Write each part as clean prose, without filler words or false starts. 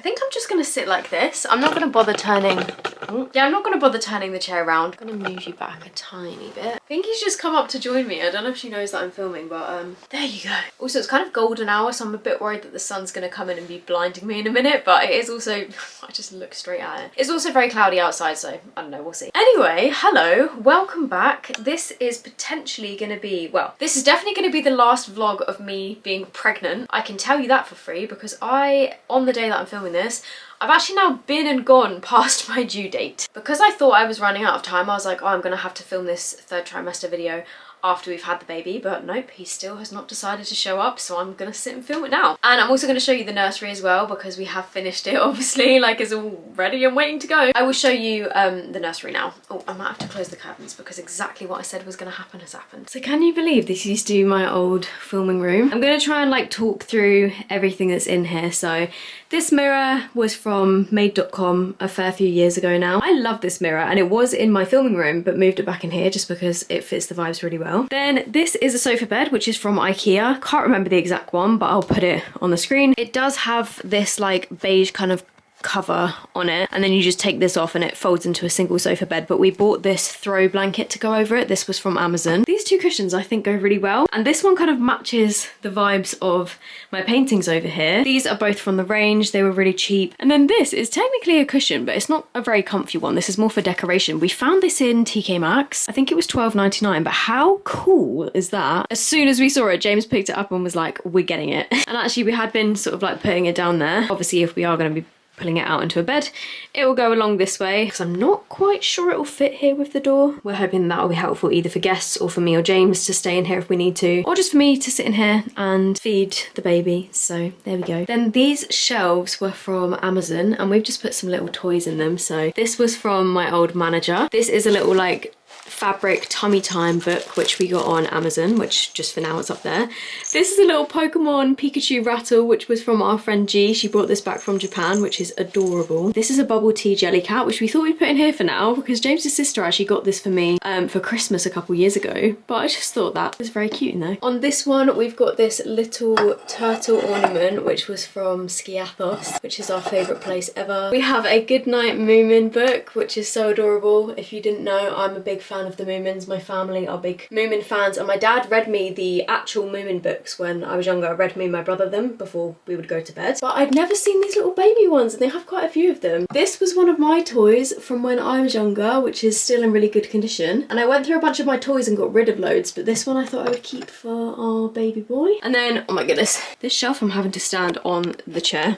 I think I'm just gonna sit like this. I'm not gonna bother turning, I'm not gonna bother turning the chair around. I'm gonna move you back a tiny bit. I think he's just come up to join me. I don't know if she knows that I'm filming, but there you go. Also, it's kind of golden hour, so I'm a bit worried that the sun's gonna come in and be blinding me in a minute, but it is also, I just look straight at it. It's also very cloudy outside, so I don't know, we'll see. Anyway, hello, welcome back. This is potentially gonna be, well, this is definitely gonna be the last vlog of me being pregnant. I can tell you that for free because on the day that I'm filming this, I've actually now been and gone past my due date. Because I thought I was running out of time, I was like, oh, I'm gonna have to film this third trimester video after we've had the baby, but nope, he still has not decided to show up, so I'm gonna sit and film it now. And I'm also gonna show you the nursery as well because we have finished it, obviously, like it's all ready and waiting to go. I will show you the nursery now. Oh, I might have to close the curtains because exactly what I said was gonna happen has happened. So can you believe this used to be my old filming room? I'm gonna try and like talk through everything that's in here. So this mirror was from made.com a fair few years ago now. I love this mirror and it was in my filming room but moved it back in here just because it fits the vibes really well. Then this is a sofa bed which is from IKEA. Can't remember the exact one but I'll put it on the screen. It does have this like beige kind of cover on it and then you just take this off and it folds into a single sofa bed, but we bought this throw blanket to go over it. This was from Amazon. These two cushions I think go really well and this one kind of matches the vibes of my paintings over here. These are both from the range, they were really cheap. And then this is technically a cushion but it's not a very comfy one. This is more for decoration. We found this in TK Maxx. I think it was $12.99, but how cool is that? As soon as we saw it, James picked it up and was like, we're getting it. And actually we had been sort of like putting it down there. Obviously if we are going to be pulling it out into a bed, it will go along this way because I'm not quite sure it will fit here with the door. We're hoping that will be helpful either for guests or for me or James to stay in here if we need to, or just for me to sit in here and feed the baby. So there we go. Then these shelves were from Amazon and we've just put some little toys in them. So this was from my old manager. This is a little like fabric tummy time book which we got on Amazon, which just for now it's up there. This is a little Pokemon Pikachu rattle which was from our friend G. She brought this back from Japan, which is adorable. This is a bubble tea jelly cat which we thought we'd put in here for now because James's sister actually got this for me for Christmas a couple years ago, but I just thought that was very cute, you know. On this one we've got this little turtle ornament which was from Skiathos, which is our favourite place ever. We have a Goodnight Moomin book which is so adorable. If you didn't know, I'm a big fan of the Moomins. My family are big Moomin fans and my dad read me the actual Moomin books when I was younger. I read me and my brother them before we would go to bed, but I'd never seen these little baby ones and they have quite a few of them. This was one of my toys from when I was younger, which is still in really good condition, and I went through a bunch of my toys and got rid of loads, but this one I thought I would keep for our baby boy. And then, oh my goodness, this shelf I'm having to stand on the chair.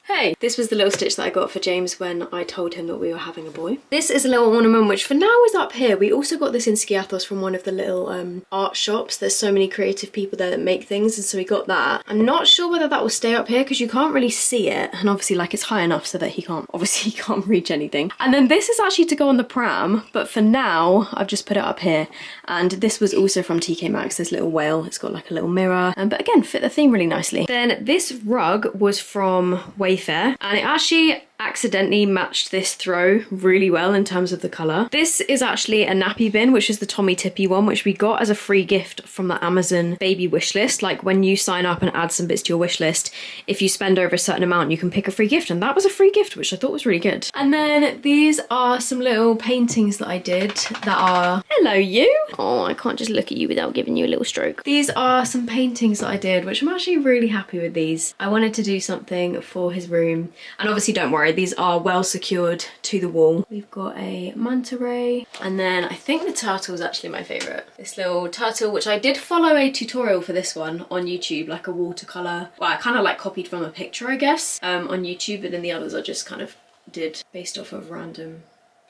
Hey, this was the little stitch that I got for James when I told him that we were having a boy. This is a little ornament which for now is up here. We also got this in Skiathos from one of the little art shops. There's so many creative people there that make things, and so we got that. I'm not sure whether that will stay up here because you can't really see it, and obviously like it's high enough so that he can't reach anything. And then this is actually to go on the pram, but for now I've just put it up here. And this was also from TK Maxx, this little whale. It's got like a little mirror, but again fit the theme really nicely. Then this rug was from Wayfair and it actually accidentally matched this throw really well in terms of the colour. This is actually a nappy bin, which is the Tommy Tippy one, which we got as a free gift from the Amazon baby wish list. Like when you sign up and add some bits to your wish list, if you spend over a certain amount you can pick a free gift, and that was a free gift, which I thought was really good. And then these are some little paintings that I did that are, hello you. Oh, I can't just look at you without giving you a little stroke. These are some paintings that I did, which I'm actually really happy with these. I wanted to do something for his room, and obviously don't worry, these are well secured to the wall. We've got a manta ray, and then I think the turtle is actually my favourite. This little turtle, which I did follow a tutorial for this one on YouTube, like a watercolour. Well, I kind of like copied from a picture, I guess, on YouTube, but then the others I just kind of did based off of random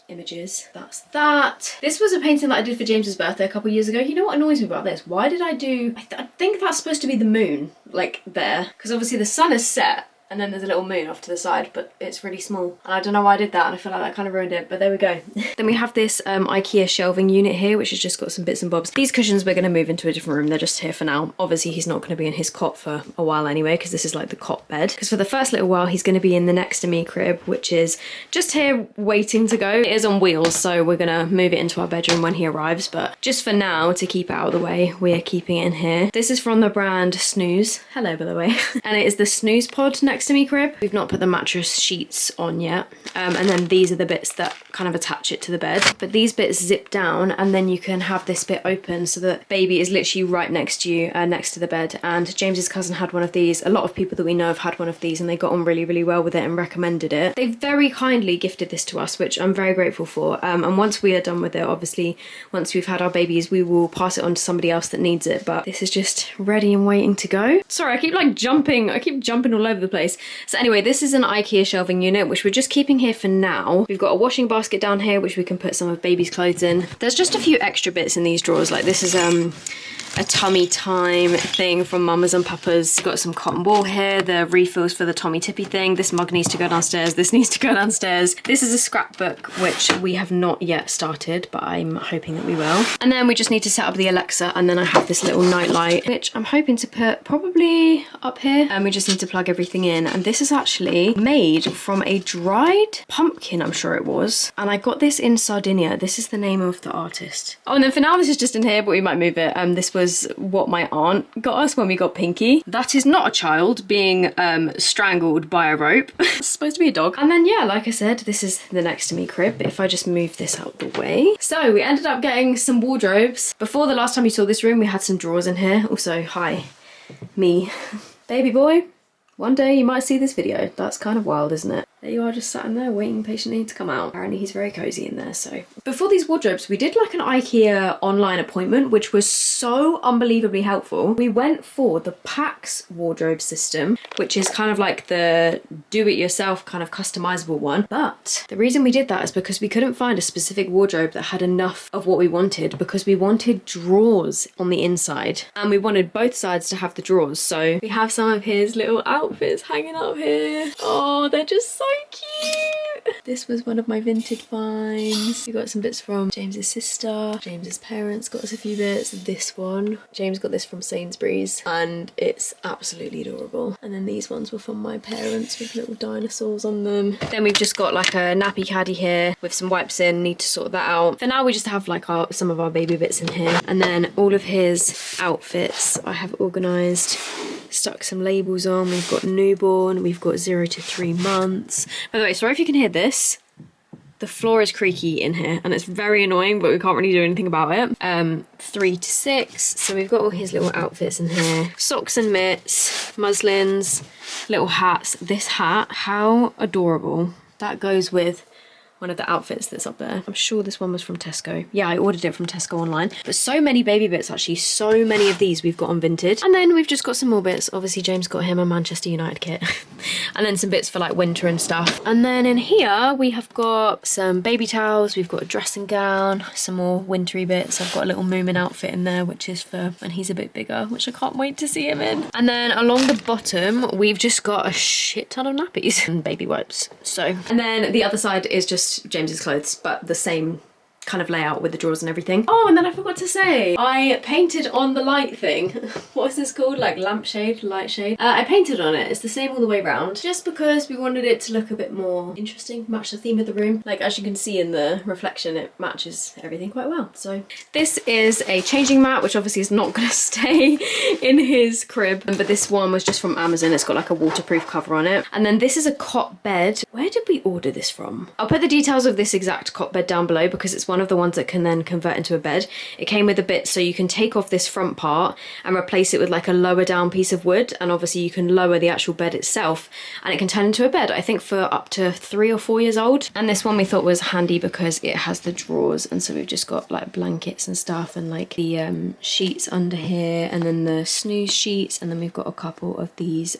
images. That's that. This was a painting that I did for James's birthday a couple years ago. You know what annoys me about this? Why did I do, I think that's supposed to be the moon, like there, because obviously the sun is set and then there's a little moon off to the side, but it's really small. And I don't know why I did that, and I feel like that kind of ruined it, but there we go. Then we have this IKEA shelving unit here, which has just got some bits and bobs. These cushions we're going to move into a different room. They're just here for now. Obviously, he's not going to be in his cot for a while anyway, because this is like the cot bed. Because for the first little while, he's going to be in the next to me crib, which is just here waiting to go. It is on wheels, so we're going to move it into our bedroom when he arrives, but just for now, to keep it out of the way, we're keeping it in here. This is from the brand Snooze. Hello, by the way. And it is the Snooze pod next next to me crib. We've not put the mattress sheets on yet. And then these are the bits that kind of attach it to the bed. But these bits zip down and then you can have this bit open so that baby is literally right next to you, next to the bed. And James's cousin had one of these. A lot of people that we know have had one of these and they got on really, really well with it and recommended it. They very kindly gifted this to us, which I'm very grateful for. And once we are done with it, obviously, once we've had our babies, we will pass it on to somebody else that needs it. But this is just ready and waiting to go. Sorry, I keep like jumping. I keep jumping all over the place. So anyway, this is an IKEA shelving unit, which we're just keeping here for now. We've got a washing basket down here, which we can put some of baby's clothes in. There's just a few extra bits in these drawers. Like this is a tummy time thing from Mamas and Papas. Got some cotton wool here, the refills for the Tommy Tippy thing. This mug needs to go downstairs. This needs to go downstairs. This is a scrapbook, which we have not yet started, but I'm hoping that we will. And then we just need to set up the Alexa, and then I have this little night light, which I'm hoping to put probably up here. And we just need to plug everything in. And this is actually made from a dried pumpkin, I'm sure it was. And I got this in Sardinia. This is the name of the artist. Oh, and then for now, this is just in here, but we might move it. This was what my aunt got us when we got Pinky. That is not a child being strangled by a rope. It's supposed to be a dog. And then yeah, like I said, this is the next to me crib. If I just move this out the way. So we ended up getting some wardrobes. Before the last time you saw this room, we had some drawers in here. Also, hi, me. Baby boy, one day you might see this video. That's kind of wild, isn't it? There you are, just sat in there waiting patiently to come out. Apparently he's very cozy in there, so. Before these wardrobes, we did like an IKEA online appointment, which was so unbelievably helpful. We went for the Pax wardrobe system, which is kind of like the do-it-yourself kind of customizable one. But the reason we did that is because we couldn't find a specific wardrobe that had enough of what we wanted, because we wanted drawers on the inside and we wanted both sides to have the drawers. So we have some of his little outfits hanging up here. Oh, they're just so cute. This was one of my vintage finds. We got some bits from James's sister. James's parents got us a few bits. This one, James got this from Sainsbury's and it's absolutely adorable. And then these ones were from my parents with little dinosaurs on them. Then we've just got like a nappy caddy here with some wipes in. Need to sort that out. For now we just have like some of our baby bits in here. And then all of his outfits I have organised. Stuck some labels on. We've got newborn, we've got 0 to 3 months. By the way, sorry if you can hear this. The floor is creaky in here and it's very annoying, but we can't really do anything about it. 3 to 6. So we've got all his little outfits in here. Socks and mitts, muslins, little hats. This hat, how adorable. That goes with one of the outfits that's up there. I'm sure this one was from Tesco. Yeah, I ordered it from Tesco online. But so many baby bits, actually. So many of these we've got on Vinted. And then we've just got some more bits. Obviously, James got him a Manchester United kit. And then some bits for like winter and stuff. And then in here, we have got some baby towels. We've got a dressing gown, some more wintry bits. I've got a little Moomin outfit in there, which is for when he's a bit bigger, which I can't wait to see him in. And then along the bottom, we've just got a shit ton of nappies and baby wipes. So, and then the other side is just James's clothes, but the same kind of layout with the drawers and everything. Oh, and then I forgot to say, I painted on the light thing. What is this called? Like lampshade, light shade. I painted on it. It's the same all the way around, just because we wanted it to look a bit more interesting, match the theme of the room. Like as you can see in the reflection, it matches everything quite well. So this is a changing mat, which obviously is not gonna stay in his crib, but this one was just from Amazon. It's got like a waterproof cover on it. And then this is a cot bed. Where did we order this from? I'll put the details of this exact cot bed down below because it's one of the ones that can then convert into a bed. It came with a bit so you can take off this front part and replace it with like a lower down piece of wood, and obviously you can lower the actual bed itself and it can turn into a bed, I think for up to 3 or 4 years old. And this one we thought was handy because it has the drawers, and so we've just got like blankets and stuff and like the sheets under here, and then the snooze sheets, and then we've got a couple of these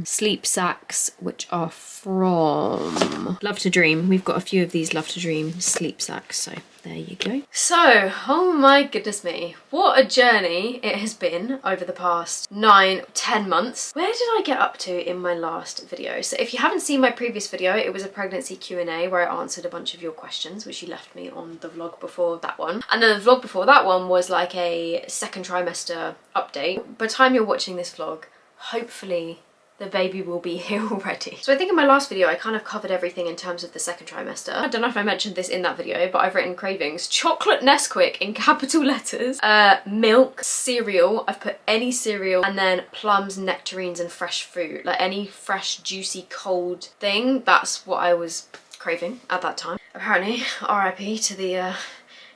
sleep sacks which are from Love to Dream. We've got a few of these Love to Dream sleep sacks, so there you go. So, oh my goodness me, what a journey it has been over the past 9-10 months. Where did I get up to in my last video? So if you haven't seen my previous video, it was a pregnancy Q&A where I answered a bunch of your questions, which you left me on the vlog before that one. And then the vlog before that one was like a second trimester update. By the time you're watching this vlog, hopefully the baby will be here already. So I think in my last video I kind of covered everything in terms of the second trimester. I don't know if I mentioned this in that video, but I've written cravings: chocolate Nesquik in capital letters, milk, cereal, I've put any cereal, and then plums, nectarines and fresh fruit, like any fresh juicy cold thing. That's what I was craving at that time. Apparently RIP to the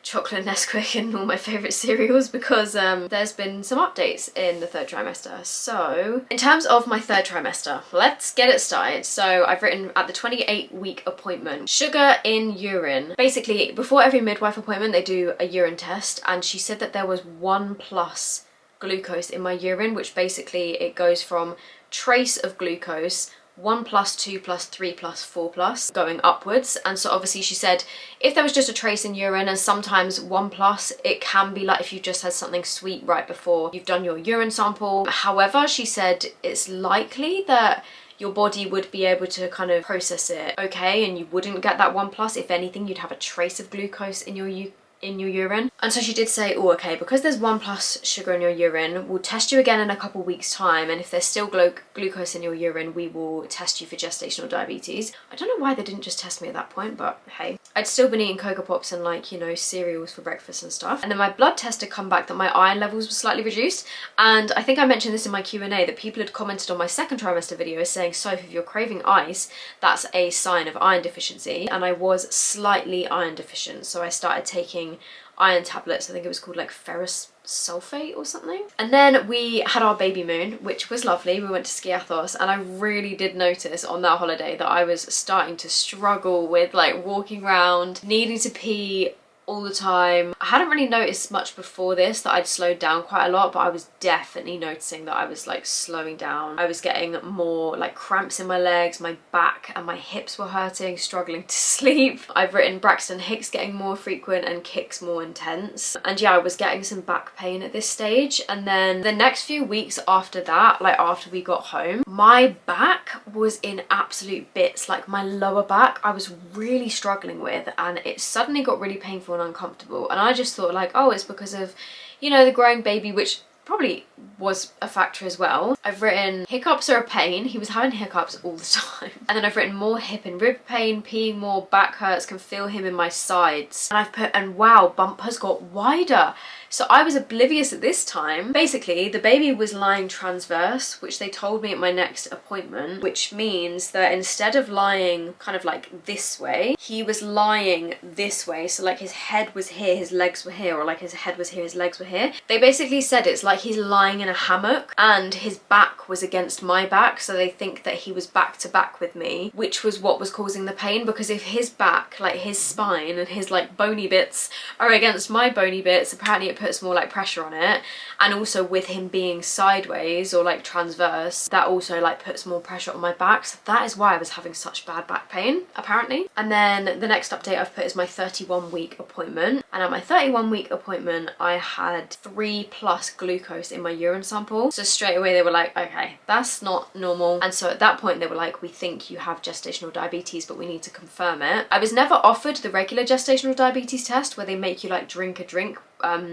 chocolate Nesquik and all my favourite cereals, because there's been some updates in the third trimester. So in terms of my third trimester, let's get it started. So I've written at the 28-week appointment, sugar in urine. Basically before every midwife appointment they do a urine test, and she said that there was 1+ glucose in my urine, which basically it goes from trace of glucose 1+, 2+, 3+, 4+, going upwards. And so obviously she said if there was just a trace in urine, and sometimes 1+, it can be like if you just had something sweet right before you've done your urine sample. However, she said it's likely that your body would be able to kind of process it okay, and you wouldn't get that 1+. If anything, you'd have a trace of glucose in your urine. And so she did say, oh okay, because there's 1+ sugar in your urine, we'll test you again in a couple weeks time, and if there's still glucose in your urine, we will test you for gestational diabetes. I don't know why they didn't just test me at that point, but hey, I'd still been eating Cocoa Pops and like, you know, cereals for breakfast and stuff. And then my blood test had come back that my iron levels were slightly reduced, and I think I mentioned this in my Q&A that people had commented on my second trimester video saying, so if you're craving ice, that's a sign of iron deficiency. And I was slightly iron deficient, so I started taking iron tablets. I think it was called like ferrous sulfate or something. And then we had our baby moon, which was lovely. We went to Skiathos, and I really did notice on that holiday that I was starting to struggle with like walking around, needing to pee all the time. I hadn't really noticed much before this that I'd slowed down quite a lot, but I was definitely noticing that I was like slowing down. I was getting more like cramps in my legs, my back and my hips were hurting, struggling to sleep. I've written Braxton Hicks getting more frequent and kicks more intense. And yeah, I was getting some back pain at this stage. And then the next few weeks after that, like after we got home, my back was in absolute bits. Like my lower back I was really struggling with, and it suddenly got really painful and uncomfortable. And I just thought like, oh, it's because of, you know, the growing baby, which probably was a factor as well. I've written hiccups are a pain. He was having hiccups all the time. And then I've written more hip and rib pain, peeing more, back hurts, can feel him in my sides. And I've put, and wow, bump has got wider. So I was oblivious at this time. Basically, the baby was lying transverse, which they told me at my next appointment, which means that instead of lying kind of like this way, he was lying this way. So like his head was here, his legs were here, or like his head was here, his legs were here. They basically said it's like he's lying in a hammock and his back was against my back. So they think that he was back to back with me, which was what was causing the pain, because if his back, like his spine and his like bony bits are against my bony bits, apparently it puts more like pressure on it. And also with him being sideways or like transverse, that also like puts more pressure on my back. So that is why I was having such bad back pain apparently. And then the next update I've put is my 31-week appointment, and at my 31-week appointment I had 3+ glucose in my urine sample. So straight away they were like, okay, that's not normal. And so at that point they were like, we think you have gestational diabetes, but we need to confirm it. I was never offered the regular gestational diabetes test where they make you like drink a drink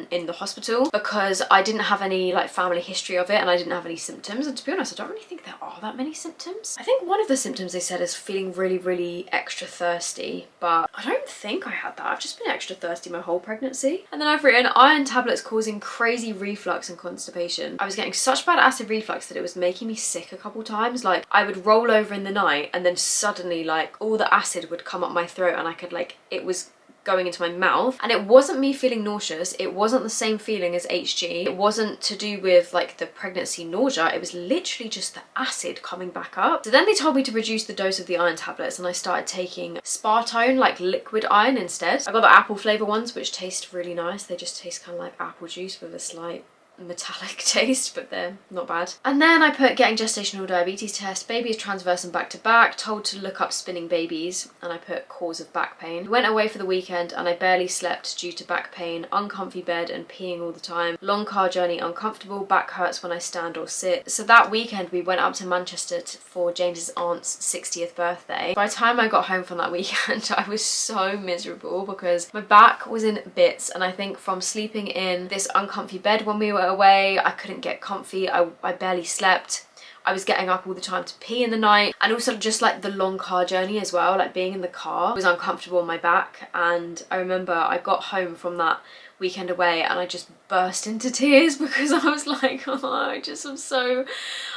in the hospital, because I didn't have any like family history of it and I didn't have any symptoms. And to be honest, I don't really think there are that many symptoms. I think one of the symptoms they said is feeling really extra thirsty, but I don't think I had that. I've just been extra thirsty my whole pregnancy. And then I've written iron tablets causing crazy reflux and constipation. I was getting such bad acid reflux that it was making me sick a couple times. Like I would roll over in the night and then suddenly like all the acid would come up my throat and I could like, it was going into my mouth. And it wasn't me feeling nauseous, it wasn't the same feeling as HG, it wasn't to do with like the pregnancy nausea, it was literally just the acid coming back up. So then they told me to reduce the dose of the iron tablets, and I started taking Spartone, like liquid iron instead. I got the apple flavour ones, which taste really nice. They just taste kind of like apple juice with a slight metallic taste, but they're not bad. And then I put getting gestational diabetes test, baby is transverse and back to back, told to look up spinning babies, and I put cause of back pain. We went away for the weekend and I barely slept due to back pain, uncomfy bed and peeing all the time, long car journey, uncomfortable, back hurts when I stand or sit. So that weekend we went up to Manchester for James's aunt's 60th birthday. By the time I got home from that weekend I was so miserable because my back was in bits, and I think from sleeping in this uncomfy bed when we were away, I couldn't get comfy, I barely slept. I was getting up all the time to pee in the night, and also just like the long car journey as well, like being in the car was uncomfortable on my back. And I remember I got home from that weekend away and I just burst into tears because I was like, oh,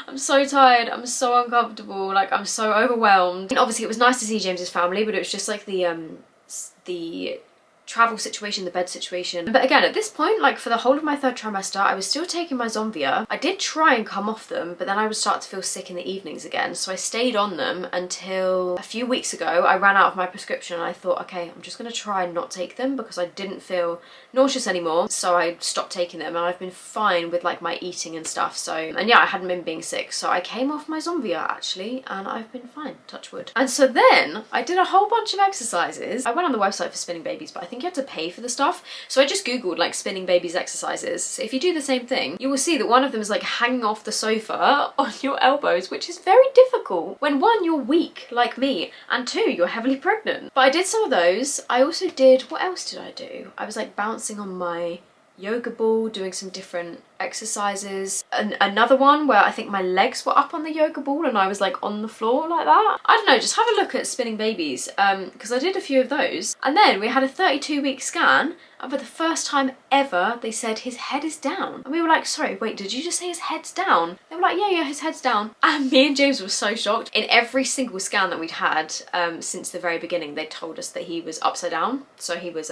I'm so tired, I'm so uncomfortable, like I'm so overwhelmed. And obviously it was nice to see James's family, but it was just like the travel situation, the bed situation. But again, at this point, like for the whole of my 3rd trimester, I was still taking my Zomvia. I did try and come off them, but then I would start to feel sick in the evenings again. So I stayed on them until a few weeks ago. I ran out of my prescription and I thought, okay, I'm just gonna try and not take them because I didn't feel nauseous anymore. So I stopped taking them and I've been fine with like my eating and stuff. So, and yeah, I hadn't been being sick. So I came off my Zomvia actually and I've been fine, touch wood. And so then I did a whole bunch of exercises. I went on the website for spinning babies, but I think you have to pay for the stuff. So I just googled like spinning babies exercises. So if you do the same thing, you will see that one of them is like hanging off the sofa on your elbows, which is very difficult when 1, you're weak like me, and 2, you're heavily pregnant. But I did some of those. I also did, what else did I do? I was like bouncing on my yoga ball, doing some different exercises. And another one where I think my legs were up on the yoga ball and I was like on the floor like that. I don't know, just have a look at spinning babies because I did a few of those. And then we had a 32-week scan and for the first time ever they said his head is down. And we were like, sorry, wait, did you just say his head's down? They were like, yeah, his head's down. And me and James were so shocked. In every single scan that we'd had since the very beginning, they told us that he was upside down. So he was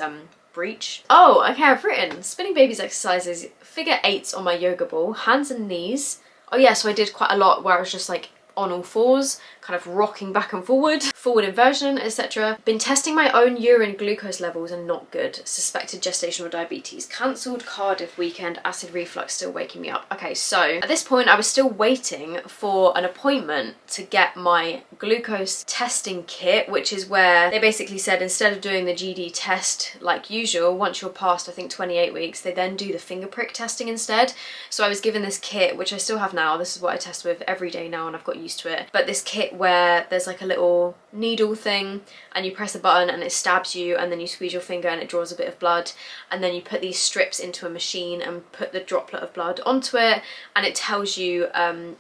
breech. Oh, okay, I've written spinning babies exercises, figure 8s on my yoga ball, hands and knees. Oh yeah, so I did quite a lot where I was just like on all fours, kind of rocking back and forward inversion, etc. Been testing my own urine glucose levels and not good. Suspected gestational diabetes. Cancelled Cardiff weekend, acid reflux still waking me up. Okay, so at this point I was still waiting for an appointment to get my glucose testing kit, which is where they basically said instead of doing the GD test like usual, once you're past I think 28 weeks, they then do the finger prick testing instead. So I was given this kit, which I still have now. This is what I test with every day now and I've got used to it. But this kit where there's like a little needle thing and you press a button and it stabs you and then you squeeze your finger and it draws a bit of blood, and then you put these strips into a machine and put the droplet of blood onto it and it tells you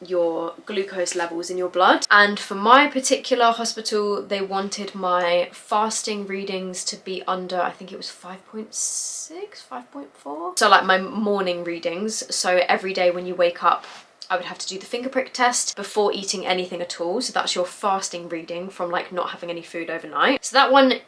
your glucose levels in your blood. And for my particular hospital, they wanted my fasting readings to be under, I think it was 5.6, 5.4. So like my morning readings. So every day when you wake up, I would have to do the finger prick test before eating anything at all. So that's your fasting reading from like not having any food overnight. So that one,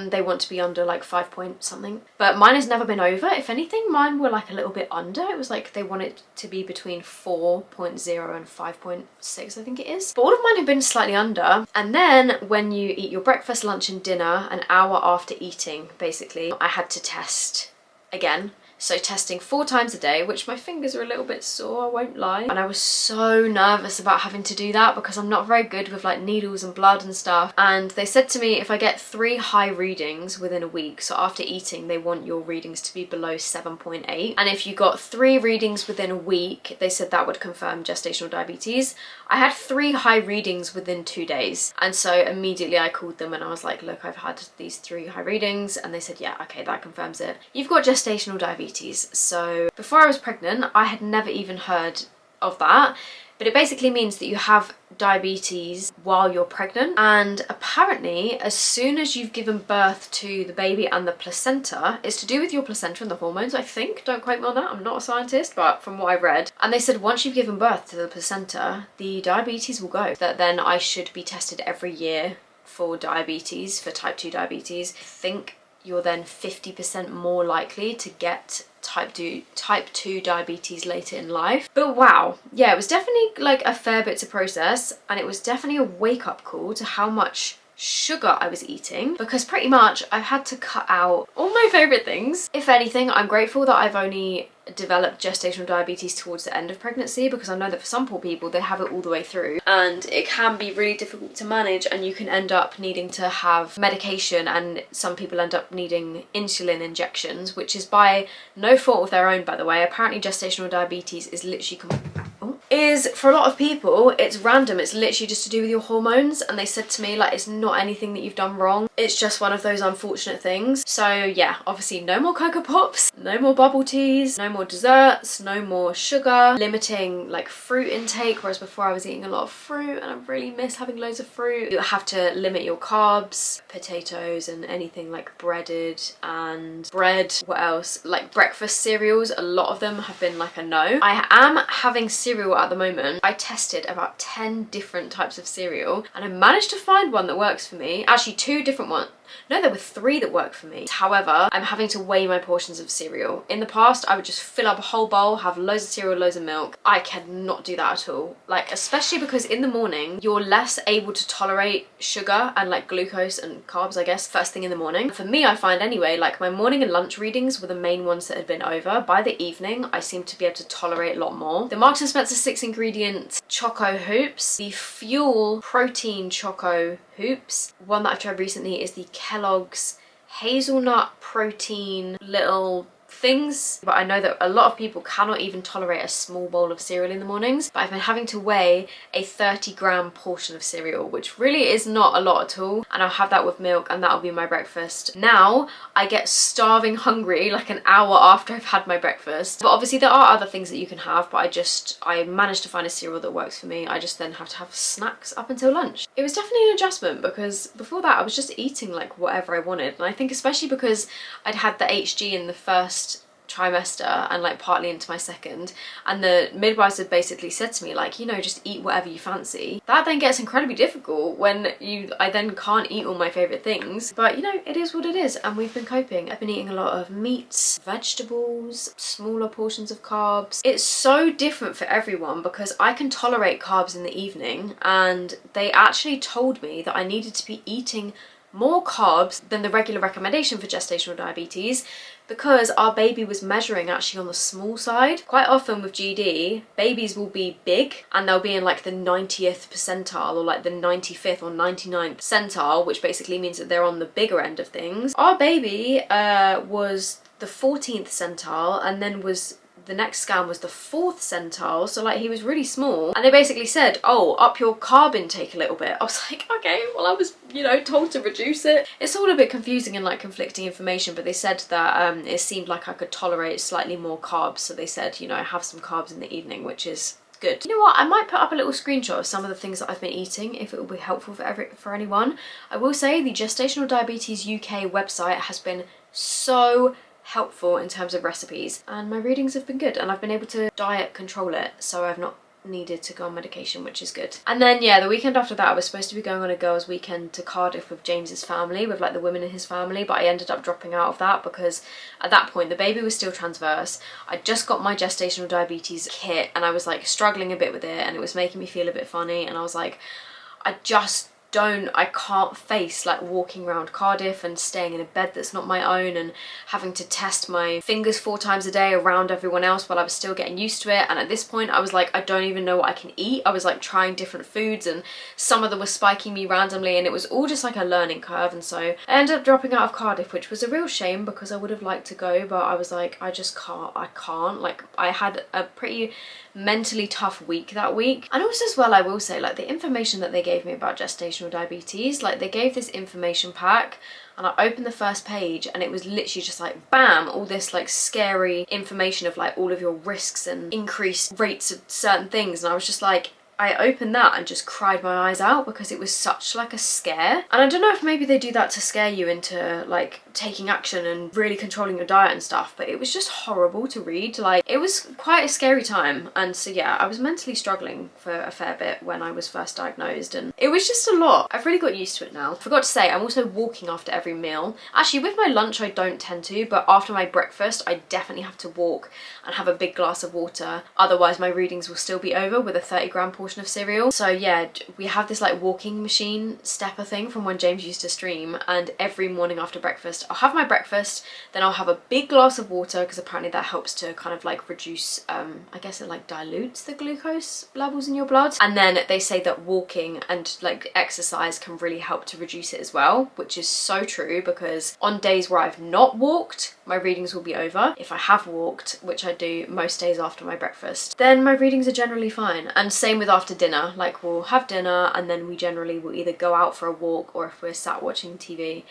they want to be under like 5 point something. But mine has never been over. If anything, mine were like a little bit under. It was like they want it to be between 4.0 and 5.6, I think it is. But all of mine have been slightly under. And then when you eat your breakfast, lunch and dinner, an hour after eating, basically, I had to test again. So testing 4 times a day, which my fingers are a little bit sore, I won't lie. And I was so nervous about having to do that because I'm not very good with like needles and blood and stuff. And they said to me if I get 3 high readings within a week, so after eating they want your readings to be below 7.8. And if you got 3 readings within a week, they said that would confirm gestational diabetes. I had 3 high readings within 2 days. And so immediately I called them and I was like, look, I've had these 3 high readings. And they said, yeah, okay, that confirms it. You've got gestational diabetes. So before I was pregnant, I had never even heard of that, but it basically means that you have diabetes while you're pregnant. And apparently as soon as you've given birth to the baby and the placenta, it's to do with your placenta and the hormones, I think. Don't quote me on that, I'm not a scientist, but from what I've read. And they said once you've given birth to the placenta, the diabetes will go. That then I should be tested every year for diabetes, for type 2 diabetes. I think you're then 50% more likely to get type 2 diabetes later in life. But wow, yeah, it was definitely like a fair bit to process, and it was definitely a wake-up call to how much sugar I was eating, because pretty much I've had to cut out all my favourite things. If anything, I'm grateful that I've only developed gestational diabetes towards the end of pregnancy, because I know that for some poor people they have it all the way through and it can be really difficult to manage, and you can end up needing to have medication, and some people end up needing insulin injections, which is by no fault of their own, by the way. Apparently gestational diabetes is literally is for a lot of people it's random. It's literally just to do with your hormones, and they said to me like it's not anything that you've done wrong, it's just one of those unfortunate things. So yeah, obviously no more Cocoa Pops, no more bubble teas, no more desserts, no more sugar, limiting like fruit intake, whereas before I was eating a lot of fruit and I really miss having loads of fruit. You have to limit your carbs, potatoes and anything like breaded and bread. What else? Like breakfast cereals, a lot of them have been like a no. I am having cereal at the moment. I tested about 10 different types of cereal and I managed to find one that works for me. Actually 2 different ones. No, there were 3 that worked for me. However, I'm having to weigh my portions of cereal. In the past, I would just fill up a whole bowl, have loads of cereal, loads of milk. I cannot do that at all. Like, especially because in the morning, you're less able to tolerate sugar and like glucose and carbs, I guess, first thing in the morning. For me, I find anyway, like my morning and lunch readings were the main ones that had been over. By the evening, I seem to be able to tolerate a lot more. The Marks and Spencer 6 ingredient Choco Hoops, the Fuel Protein Choco Hoops. One that I've tried recently is the Kellogg's hazelnut protein little things, but I know that a lot of people cannot even tolerate a small bowl of cereal in the mornings. But I've been having to weigh a 30-gram portion of cereal, which really is not a lot at all, and I'll have that with milk and that'll be my breakfast. Now I get starving hungry like an hour after I've had my breakfast, but obviously there are other things that you can have, but I managed to find a cereal that works for me. I just then have to have snacks up until lunch. It was definitely an adjustment because before that I was just eating like whatever I wanted, and I think especially because I'd had the HG in the first trimester and like partly into my second, and the midwives had basically said to me like, you know, just eat whatever you fancy. That then gets incredibly difficult when I then can't eat all my favorite things, but you know, it is what it is and we've been coping. I've been eating a lot of meats, vegetables, smaller portions of carbs. It's so different for everyone because I can tolerate carbs in the evening, and they actually told me that I needed to be eating more carbs than the regular recommendation for gestational diabetes because our baby was measuring actually on the small side. Quite often with GD, babies will be big and they'll be in like the 90th percentile or like the 95th or 99th percentile, which basically means that they're on the bigger end of things. Our baby was the 14th centile, and then the next scan was the 4th centile, so like he was really small, and they basically said, oh, up your carb intake a little bit. I was like, okay, well I was, you know, told to reduce it. It's all a bit confusing and like conflicting information, but they said that it seemed like I could tolerate slightly more carbs, so they said, you know, have some carbs in the evening, which is good. You know what, I might put up a little screenshot of some of the things that I've been eating if it will be helpful for anyone. I will say the Gestational Diabetes UK website has been so helpful in terms of recipes, and my readings have been good, and I've been able to diet control it, so I've not needed to go on medication, which is good. And then yeah, the weekend after that I was supposed to be going on a girls' weekend to Cardiff with James's family, with like the women in his family, but I ended up dropping out of that because at that point the baby was still transverse. I just got my gestational diabetes kit and I was like struggling a bit with it, and it was making me feel a bit funny, and I was like, I can't face like walking around Cardiff and staying in a bed that's not my own and having to test my fingers 4 times a day around everyone else while I was still getting used to it. And at this point I was like, I don't even know what I can eat. I was like trying different foods and some of them were spiking me randomly, and it was all just like a learning curve. And so I ended up dropping out of Cardiff, which was a real shame because I would have liked to go, but I was like, I can't. Like I had a pretty mentally tough week that week. And also as well, I will say, like the information that they gave me about gestational diabetes, like they gave this information pack and I opened the first page and it was literally just like bam, all this like scary information of like all of your risks and increased rates of certain things, and I was just like, I opened that and just cried my eyes out because it was such like a scare. And I don't know if maybe they do that to scare you into like taking action and really controlling your diet and stuff, but it was just horrible to read. Like it was quite a scary time, and so yeah, I was mentally struggling for a fair bit when I was first diagnosed, and it was just a lot. I've really got used to it now. Forgot to say, I'm also walking after every meal. Actually with my lunch I don't tend to, but after my breakfast I definitely have to walk and have a big glass of water, otherwise my readings will still be over with a 30-gram portion portion of cereal. So yeah, we have this like walking machine stepper thing from when James used to stream, and every morning after breakfast I'll have my breakfast, then I'll have a big glass of water because apparently that helps to kind of like reduce, I guess it like dilutes the glucose levels in your blood. And then they say that walking and like exercise can really help to reduce it as well, which is so true, because on days where I've not walked, my readings will be over. If I have walked, which I do most days after my breakfast, then my readings are generally fine. And same with after dinner, like we'll have dinner and then we generally will either go out for a walk, or if we're sat watching TV,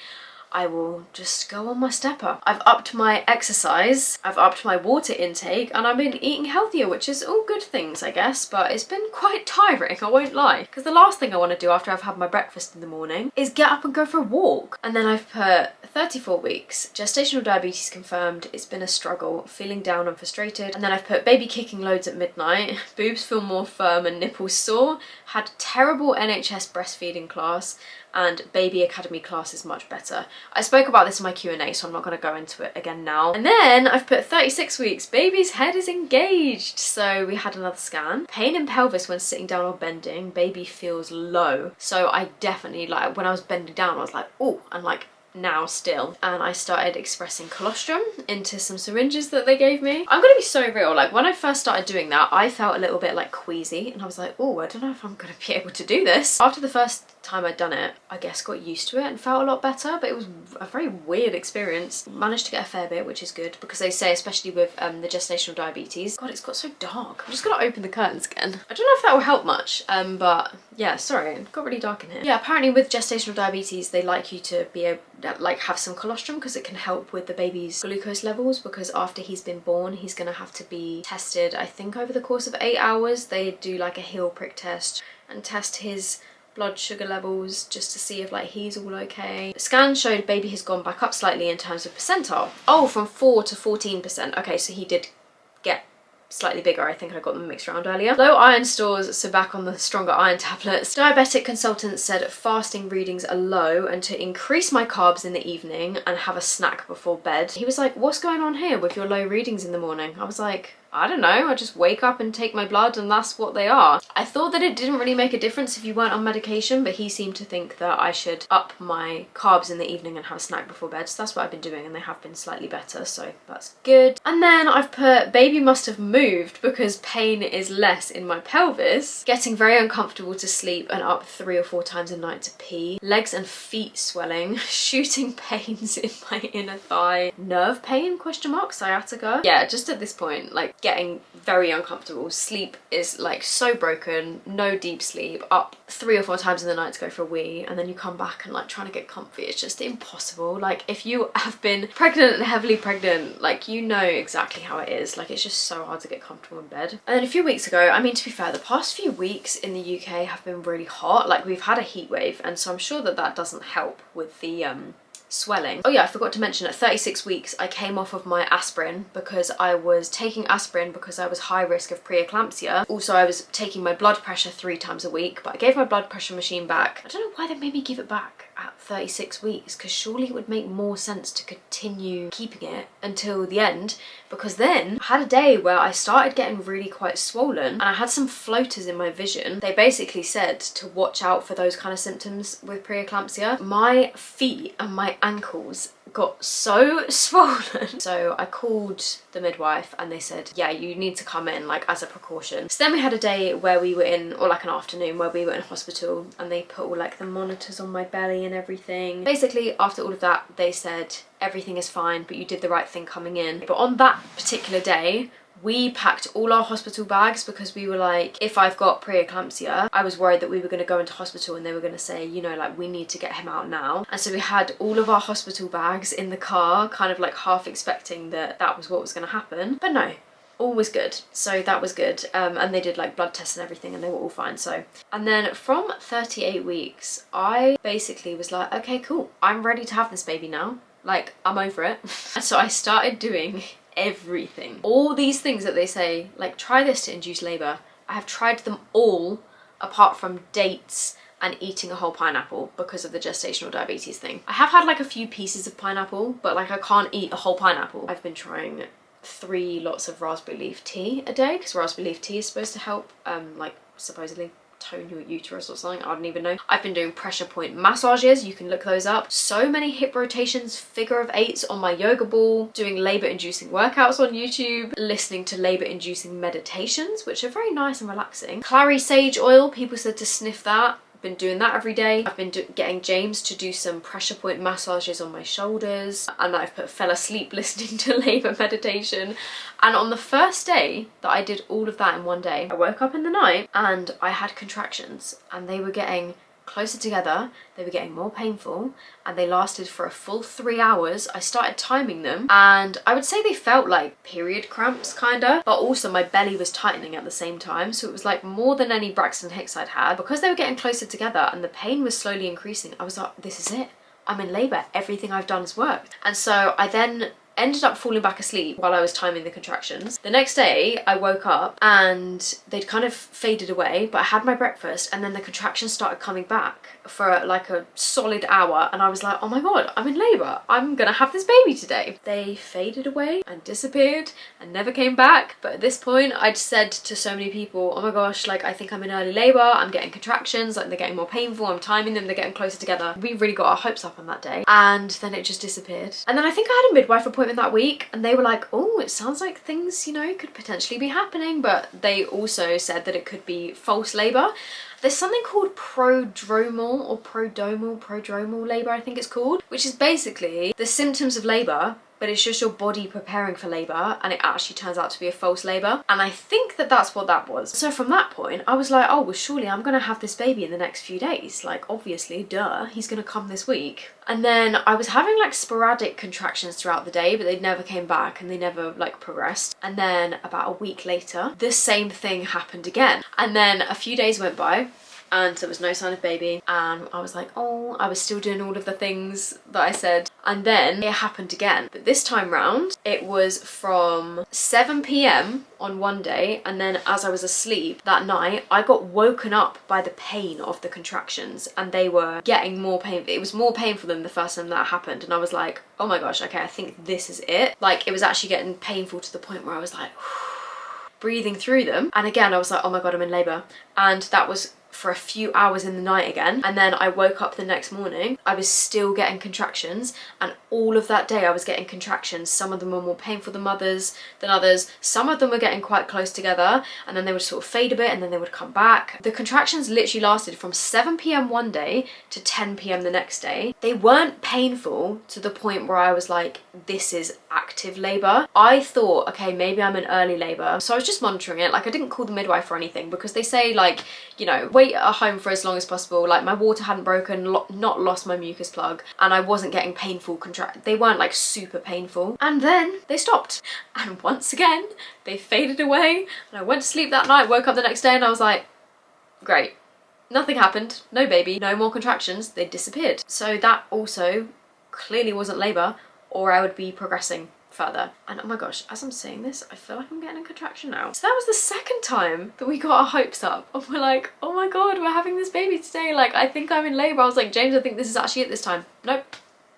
I will just go on my stepper. I've upped my exercise, I've upped my water intake, and I've been eating healthier, which is all good things, I guess, but it's been quite tiring, I won't lie. Because the last thing I want to do after I've had my breakfast in the morning is get up and go for a walk. And then I've put 34 weeks, gestational diabetes confirmed, it's been a struggle, feeling down and frustrated. And then I've put baby kicking loads at midnight, boobs feel more firm and nipples sore, had terrible NHS breastfeeding class, and baby academy class is much better. I spoke about this in my Q&A, so I'm not going to go into it again now. And then I've put 36 weeks, baby's head is engaged. So we had another scan. Pain in pelvis when sitting down or bending, baby feels low. So I definitely, like when I was bending down, I was like, oh, and like now still. And I started expressing colostrum into some syringes that they gave me. I'm gonna be so real, like when I first started doing that, I felt a little bit like queasy and I was like, oh, I don't know if I'm gonna be able to do this. After the first time I'd done it, I guess got used to it and felt a lot better, but it was a very weird experience. Managed to get a fair bit, which is good, because they say, especially with the gestational diabetes, God, it's got so dark. I'm just gonna open the curtains again. I don't know if that will help much, but yeah, sorry, it got really dark in here. Yeah, apparently with gestational diabetes, they like you to be able like have some colostrum because it can help with the baby's glucose levels, because after he's been born, he's gonna have to be tested, I think over the course of 8 hours. They do like a heel prick test and test his blood sugar levels just to see if like he's all okay. The scan showed baby has gone back up slightly in terms of percentile. Oh, from 4 to 14%. Okay, so he did get slightly bigger. I think I got them mixed around earlier. Low iron stores, so back on the stronger iron tablets. Diabetic consultant said fasting readings are low and to increase my carbs in the evening and have a snack before bed. He was like, what's going on here with your low readings in the morning? I was like, I don't know, I just wake up and take my blood and that's what they are. I thought that it didn't really make a difference if you weren't on medication, but he seemed to think that I should up my carbs in the evening and have a snack before bed. So that's what I've been doing and they have been slightly better, so that's good. And then I've put baby must have moved because pain is less in my pelvis. Getting very uncomfortable to sleep and up 3 or 4 times a night to pee. Legs and feet swelling. Shooting pains in my inner thigh. Nerve pain, question mark, sciatica. Yeah, just at this point, like getting very uncomfortable. Sleep is like so broken, no deep sleep, up 3 or 4 times in the night to go for a wee, and then you come back and like trying to get comfy, it's just impossible. Like if you have been pregnant and heavily pregnant, like you know exactly how it is. Like it's just so hard to get comfortable in bed. And then a few weeks ago, I mean, to be fair, the past few weeks in the UK have been really hot. Like we've had a heat wave, and so I'm sure that that doesn't help with the swelling. Oh yeah, I forgot to mention, at 36 weeks I came off of my aspirin because I was taking aspirin because I was high risk of pre-eclampsia. Also, I was taking my blood pressure 3 times a week, but I gave my blood pressure machine back. I don't know why they made me give it back at 36 weeks, because surely it would make more sense to continue keeping it until the end, because then I had a day where I started getting really quite swollen and I had some floaters in my vision. They basically said to watch out for those kind of symptoms with pre-eclampsia. My feet and my ankles got so swollen. So I called the midwife and they said, yeah, you need to come in like as a precaution. So then we had a day where we were in, or like an afternoon where we were in hospital, and they put all like the monitors on my belly and everything. Basically after all of that they said everything is fine, but you did the right thing coming in. But on that particular day we packed all our hospital bags because we were like, if I've got pre-eclampsia, I was worried that we were going to go into hospital and they were going to say, you know, like we need to get him out now. And so we had all of our hospital bags in the car, kind of like half expecting that that was what was going to happen. But no, all was good. So that was good. And they did like blood tests and everything and they were all fine. So, and then from 38 weeks, I basically was like, okay, cool. I'm ready to have this baby now. Like, I'm over it. And so I started doing everything. All these things that they say, like try this to induce labour. I have tried them all apart from dates and eating a whole pineapple because of the gestational diabetes thing. I have had like a few pieces of pineapple, but like I can't eat a whole pineapple. I've been trying 3 lots of raspberry leaf tea a day because raspberry leaf tea is supposed to help like supposedly tone your uterus or something, I don't even know. I've been doing pressure point massages, you can look those up. So many hip rotations, figure of eights on my yoga ball, doing labor inducing workouts on YouTube, listening to labor inducing meditations, which are very nice and relaxing. Clary sage oil, people said to sniff that. Been doing that every day. I've been getting James to do some pressure point massages on my shoulders, and I've fell asleep listening to labour meditation. And on the first day that I did all of that in one day, I woke up in the night and I had contractions, and they were getting closer together, they were getting more painful, and they lasted for a full 3 hours. I started timing them, and I would say they felt like period cramps kinda, but also my belly was tightening at the same time, so it was like more than any Braxton Hicks I'd had. Because they were getting closer together and the pain was slowly increasing, I was like, this is it, I'm in labour, everything I've done has worked. And so I then ended up falling back asleep while I was timing the contractions. The next day I woke up and they'd kind of faded away, but I had my breakfast, and then the contractions started coming back for like a solid hour, and I was like, oh my god, I'm in labour, I'm gonna have this baby today. They faded away and disappeared and never came back. But at this point I'd said to so many people, oh my gosh, like I think I'm in early labour, I'm getting contractions, like they're getting more painful, I'm timing them, they're getting closer together. We really got our hopes up on that day, and then it just disappeared. And then I think I had a midwife appointment that week, and they were like, oh, it sounds like things, you know, could potentially be happening, but they also said that it could be false labour. There's something called prodromal labour, I think it's called, which is basically the symptoms of labour, but it's just your body preparing for labour, and it actually turns out to be a false labour. And I think that that's what that was. So from that point, I was like, oh, well, surely I'm gonna have this baby in the next few days. Like, obviously, duh, he's gonna come this week. And then I was having like sporadic contractions throughout the day, but they never came back and they never like progressed. And then about a week later, the same thing happened again. And then a few days went by, and there was no sign of baby, and I was like, oh, I was still doing all of the things that I said. And then it happened again, but this time round it was from 7 p.m. on one day, and then as I was asleep that night I got woken up by the pain of the contractions, and they were getting more painful. It was more painful than the first time that happened, and I was like, oh my gosh, okay, I think this is it. Like, it was actually getting painful to the point where I was like breathing through them, and again I was like, oh my god, I'm in labour. And that was for a few hours in the night again, and then I woke up the next morning, I was still getting contractions, and all of that day I was getting contractions. Some of them were more painful than others, some of them were getting quite close together, and then they would sort of fade a bit and then they would come back. The contractions literally lasted from 7 p.m. one day to 10 p.m. the next day. They weren't painful to the point where I was like, this is active labour. I thought, okay, maybe I'm in early labour, so I was just monitoring it. Like, I didn't call the midwife or anything, because they say, like, you know, wait at home for as long as possible. Like, my water hadn't broken, not lost my mucus plug, and I wasn't getting painful they weren't like super painful. And then they stopped, and once again they faded away, and I went to sleep that night, woke up the next day, and I was like, great, nothing happened, no baby, no more contractions, they disappeared. So that also clearly wasn't labour, or I would be progressing further. And oh my gosh, as I'm saying this, I feel like I'm getting a contraction now. So that was the second time that we got our hopes up, and we're like, oh my god, we're having this baby today, like I think I'm in labour. I was like, James, I think this is actually it this time. Nope,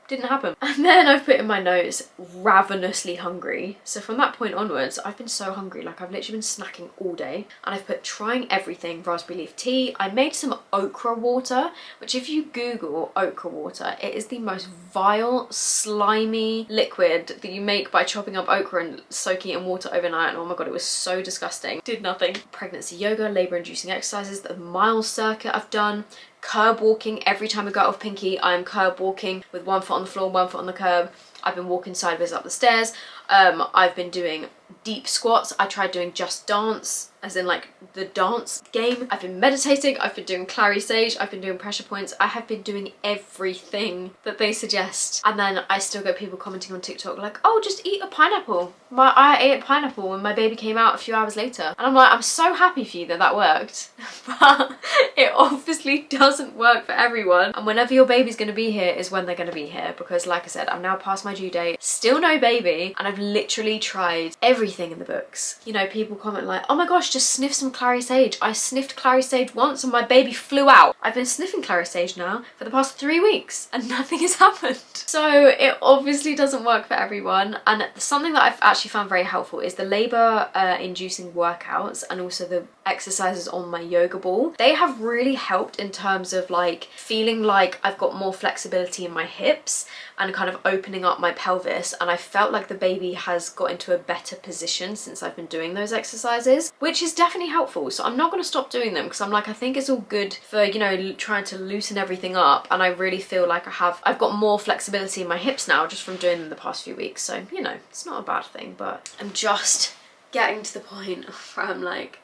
didn't happen. And then I've put in my notes, ravenously hungry. So from that point onwards, I've been so hungry, like I've literally been snacking all day. And I've put trying everything, raspberry leaf tea. I made some okra water, which if you Google okra water, it is the most vile, slimy liquid that you make by chopping up okra and soaking it in water overnight. And oh my god, it was so disgusting. Did nothing. Pregnancy yoga, labour inducing exercises, the mile circuit I've done. Curb walking. Every time I go out with Pinky, I'm curb walking with one foot on the floor, one foot on the curb. I've been walking sideways up the stairs. I've been doing deep squats. I tried doing Just Dance, as in like the dance game. I've been meditating, I've been doing clary sage, I've been doing pressure points. I have been doing everything that they suggest. And then I still get people commenting on TikTok like, oh, just eat a pineapple. I ate a pineapple when my baby came out a few hours later. And I'm like, I'm so happy for you that that worked. But it obviously doesn't work for everyone. And whenever your baby's gonna be here is when they're gonna be here. Because like I said, I'm now past my due date, still no baby. And I've literally tried every everything in the books. You know, people comment like, oh my gosh, just sniff some clary sage. I sniffed clary sage once and my baby flew out. I've been sniffing clary sage now for the past 3 weeks and nothing has happened. So it obviously doesn't work for everyone. And something that I've actually found very helpful is the labour inducing workouts and also the exercises on my yoga ball. They have really helped in terms of like feeling like I've got more flexibility in my hips and kind of opening up my pelvis, and I felt like the baby has got into a better position since I've been doing those exercises, which is definitely helpful. So I'm not going to stop doing them because I'm like, I think it's all good for, you know, trying to loosen everything up, and I really feel like I've got more flexibility in my hips now just from doing them the past few weeks. So, you know, it's not a bad thing, but I'm just getting to the point where I'm like,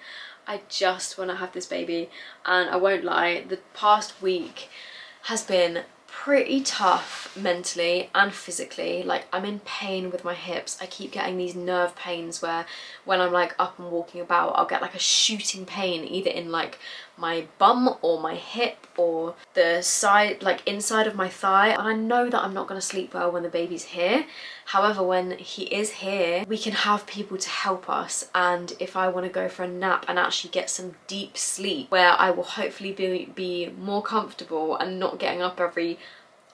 I just want to have this baby. And I won't lie, the past week has been pretty tough mentally and physically. Like, I'm in pain with my hips. I keep getting these nerve pains where when I'm like up and walking about, I'll get like a shooting pain either in like my bum or my hip or the side, like inside of my thigh. And I know that I'm not going to sleep well when the baby's here. However, when he is here, we can have people to help us. And if I want to go for a nap and actually get some deep sleep where I will hopefully be more comfortable and not getting up every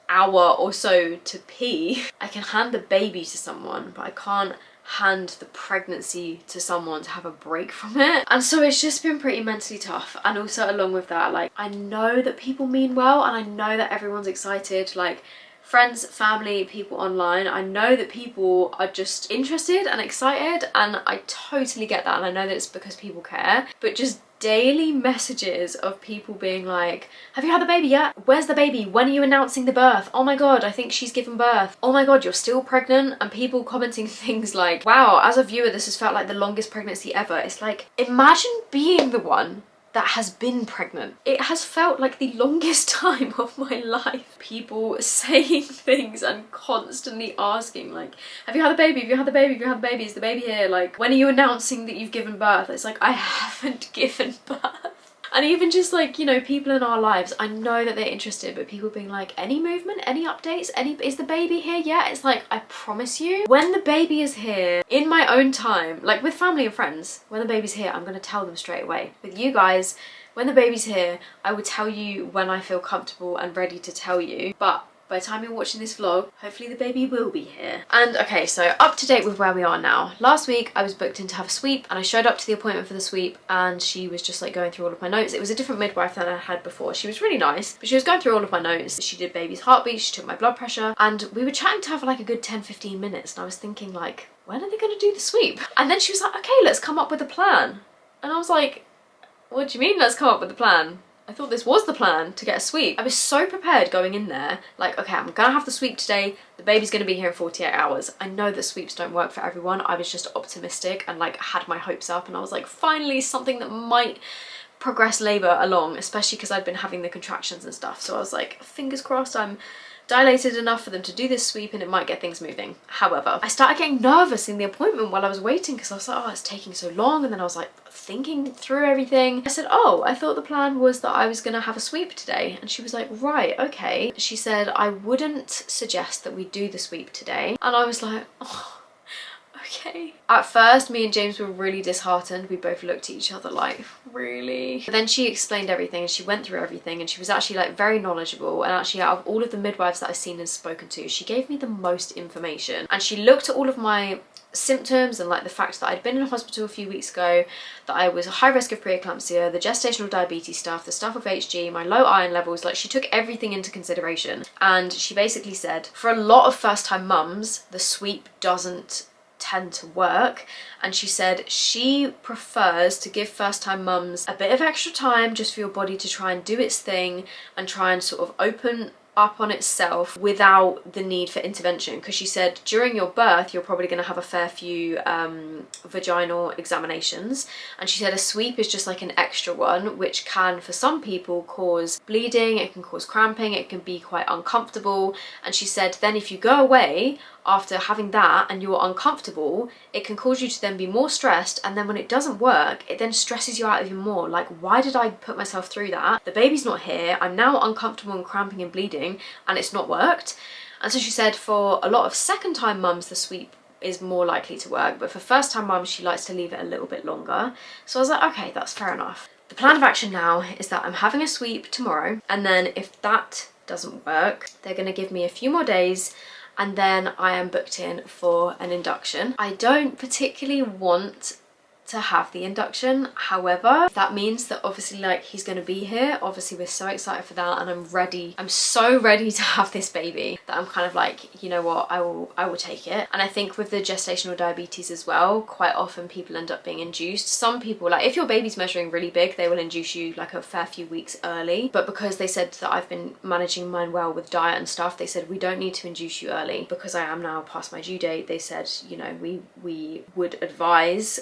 hour or so to pee, I can hand the baby to someone, but I can't hand the pregnancy to someone to have a break from it. And so it's just been pretty mentally tough. And also along with that, like, I know that people mean well and I know that everyone's excited, like friends, family, people online. I know that people are just interested and excited, and I totally get that, and I know that it's because people care. But just daily messages of people being like, have you had the baby yet? Where's the baby? When are you announcing the birth? Oh my god, I think she's given birth. Oh my god, you're still pregnant? And people commenting things like, wow, as a viewer this has felt like the longest pregnancy ever. It's like, imagine being the one that has been pregnant. It has felt like the longest time of my life. People saying things and constantly asking like, have you had a baby? Have you had the baby? Have you had the baby? Is the baby here? Like, when are you announcing that you've given birth? It's like, I haven't given birth. And even just like, you know, people in our lives, I know that they're interested, but people being like, any movement, any updates, is the baby here yet? It's like, I promise you, when the baby is here in my own time, like with family and friends, when the baby's here, I'm going to tell them straight away. With you guys, when the baby's here, I will tell you when I feel comfortable and ready to tell you. But by the time you're watching this vlog, hopefully the baby will be here. And okay, so up to date with where we are now. Last week I was booked in to have a sweep, and I showed up to the appointment for the sweep and she was just like going through all of my notes. It was a different midwife than I had before. She was really nice, but she was going through all of my notes. She did baby's heartbeat, she took my blood pressure, and we were chatting to her for like a good 10-15 minutes, and I was thinking like, when are they gonna do the sweep? And then she was like, okay, let's come up with a plan. And I was like, what do you mean let's come up with a plan? I thought this was the plan, to get a sweep. I was so prepared going in there, like, okay, I'm gonna have the sweep today, the baby's gonna be here in 48 hours. I know that sweeps don't work for everyone. I was just optimistic and like had my hopes up, and I was like, finally something that might progress labour along, especially because I'd been having the contractions and stuff. So I was like, fingers crossed I'm dilated enough for them to do this sweep and it might get things moving. However, I started getting nervous in the appointment while I was waiting because I was like, oh, it's taking so long. And then I was like thinking through everything. I said, oh, I thought the plan was that I was gonna have a sweep today. And she was like, right, okay. She said, I wouldn't suggest that we do the sweep today. And I was like, oh, okay. At first, me and James were really disheartened. We both looked at each other like, really? But then she explained everything and she went through everything, and she was actually like very knowledgeable, and actually out of all of the midwives that I've seen and spoken to, she gave me the most information. And she looked at all of my symptoms and like the fact that I'd been in hospital a few weeks ago, that I was a high risk of pre-eclampsia, the gestational diabetes stuff, the stuff of HG, my low iron levels. Like, she took everything into consideration, and she basically said for a lot of first-time mums the sweep doesn't tend to work, and she said she prefers to give first-time mums a bit of extra time just for your body to try and do its thing and try and sort of open up on itself without the need for intervention, because she said during your birth you're probably going to have a fair few vaginal examinations, and she said a sweep is just like an extra one, which can for some people cause bleeding, it can cause cramping, it can be quite uncomfortable. And she said then if you go away after having that and you're uncomfortable, it can cause you to then be more stressed, and then when it doesn't work it then stresses you out even more. Like, why did I put myself through that? The baby's not here, I'm now uncomfortable and cramping and bleeding, and it's not worked. And so she said for a lot of second time mums the sweep is more likely to work, but for first time mums, she likes to leave it a little bit longer. So I was like, okay, that's fair enough. The plan of action now is that I'm having a sweep tomorrow, and then if that doesn't work, they're going to give me a few more days, and then I am booked in for an induction. I don't particularly want to have the induction, however, that means that obviously like he's going to be here. Obviously we're so excited for that, and I'm so ready to have this baby that I'm kind of like, you know what, I will take it. And I think with the gestational diabetes as well, quite often people end up being induced. Some people, like if your baby's measuring really big, they will induce you like a fair few weeks early, but because they said that I've been managing mine well with diet and stuff, they said we don't need to induce you early. Because I am now past my due date, they said, you know, we would advise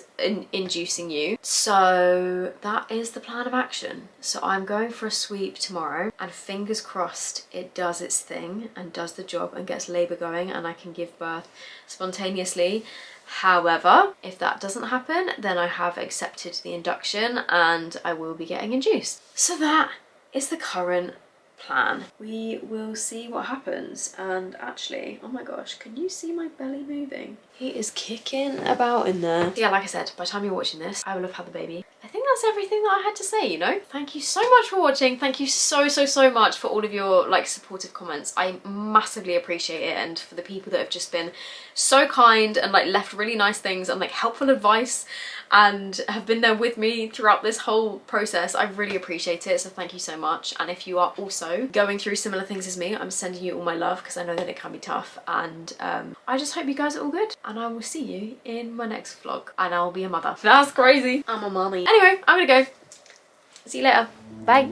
inducing you. So that is the plan of action. So I'm going for a sweep tomorrow, and fingers crossed it does its thing and does the job and gets labour going and I can give birth spontaneously. However, if that doesn't happen, then I have accepted the induction and I will be getting induced. So that is the current plan. We will see what happens. And actually, oh my gosh, can you see my belly moving? He is kicking about in there. Yeah, like I said, by the time you're watching this, I will have had the baby. I think that's everything that I had to say, you know? Thank you so much for watching. Thank you so much for all of your like supportive comments. I massively appreciate it, and for the people that have just been so kind and like left really nice things and like helpful advice and have been there with me throughout this whole process. I really appreciate it, so thank you so much. And if you are also going through similar things as me, I'm sending you all my love, because I know that it can be tough, and I just hope you guys are all good, and I will see you in my next vlog, and I'll be a mother. That's crazy. I'm a mommy. Anyway, I'm gonna go. See you later. Bye.